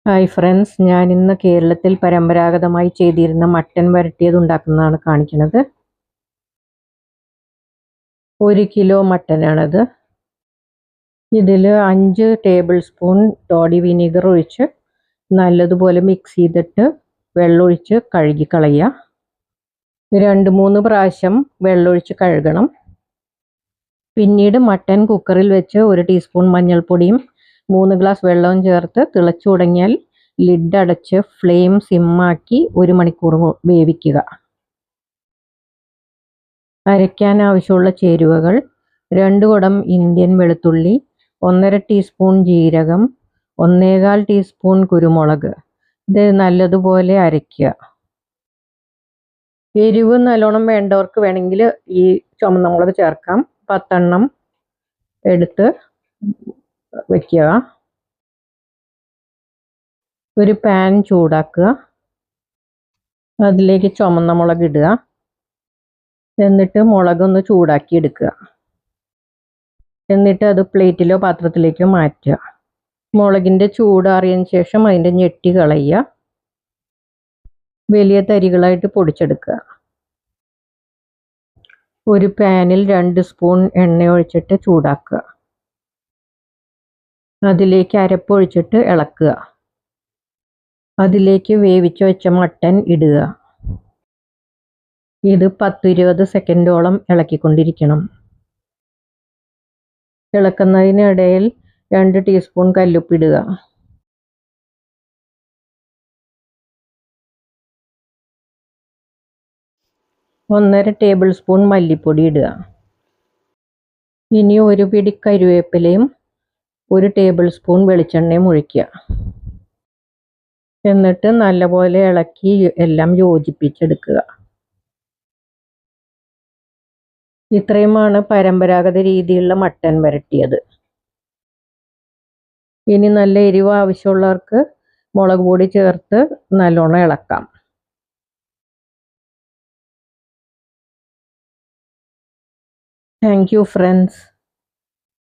Hi friends, ഞാൻ ഇന്ന് കേരളത്തിൽ പരമ്പരാഗതമായി ചെയ്തിരുന്ന മട്ടൻ വരട്ടിയത് ഉണ്ടാക്കുന്നതാണ് കാണിക്കുന്നത്. 1 കിലോ മട്ടനാണത്. ഇതിൽ 5 ടേബിൾ സ്പൂൺ ടോഡി വിനീഗർ ഒഴിച്ച് നല്ലതുപോലെ മിക്സ് ചെയ്തിട്ട് വെള്ളമൊഴിച്ച് കഴുകി കളയുക. 2-3 പ്രാവശ്യം വെള്ളമൊഴിച്ച് കഴുകണം. പിന്നീട് മട്ടൻ കുക്കറിൽ വെച്ച് 1 ടീസ്പൂൺ മഞ്ഞൾപ്പൊടിയും 3 ഗ്ലാസ് വെള്ളവും ചേർത്ത് തിളച്ചു തുടങ്ങിയാൽ ലിഡ് അടച്ച് ഫ്ലെയിം സിമ്മാക്കി 1 മണിക്കൂർ വേവിക്കുക. അരയ്ക്കാൻ ആവശ്യമുള്ള ചേരുവകൾ: 2 കുടം ഇന്ത്യൻ വെളുത്തുള്ളി, 1.5 ടീസ്പൂൺ ജീരകം, 1/4 ടീസ്പൂൺ കുരുമുളക്. ഇത് നല്ലതുപോലെ അരയ്ക്കുക. എരിവ് നല്ലോണം വേണ്ടവർക്ക് വേണമെങ്കിൽ ഈ ചുമന്ന മുളക് ചേർക്കാം. 10 എണ്ണം എടുത്ത് വയ്ക്കുക. ഒരു പാൻ ചൂടാക്കുക. അതിലേക്ക് ചുമന്ന മുളക് ഇടുക. എന്നിട്ട് മുളകൊന്ന് ചൂടാക്കി എടുക്കുക. എന്നിട്ട് അത് പ്ലേറ്റിലോ പാത്രത്തിലേക്കോ മാറ്റുക. മുളകിൻ്റെ ചൂടാറിയതിന് ശേഷം അതിൻ്റെ ഞെട്ടി കളയുക. വലിയ തരികളായിട്ട് പൊടിച്ചെടുക്കുക. ഒരു പാനിൽ 2 സ്പൂൺ എണ്ണ ഒഴിച്ചിട്ട് ചൂടാക്കുക. അതിലേക്ക് അരപ്പൊഴിച്ചിട്ട് ഇളക്കുക. അതിലേക്ക് വേവിച്ച് വെച്ച മട്ടൻ ഇടുക. ഇത് 10-20 സെക്കൻഡോളം ഇളക്കിക്കൊണ്ടിരിക്കണം. ഇളക്കുന്നതിനിടയിൽ 2 ടീസ്പൂൺ കല്ലുപ്പിടുക. ഒന്നര ടേബിൾ സ്പൂൺ മല്ലിപ്പൊടി ഇടുക. ഇനി 1 പിടി കറിവേപ്പിലയും 1 ടേബിൾ സ്പൂൺ വെളിച്ചെണ്ണയും ഒഴിക്കുക. എന്നിട്ട് നല്ലപോലെ ഇളക്കി എല്ലാം യോജിപ്പിച്ചെടുക്കുക. ഇത്രയുമാണ് പരമ്പരാഗത രീതിയിലുള്ള മട്ടൻ വരട്ടിയത്. ഇനി നല്ല എരിവ് ആവശ്യമുള്ളവർക്ക് മുളക് പൊടി ചേർത്ത് നല്ലോണം ഇളക്കാം. Thank you friends.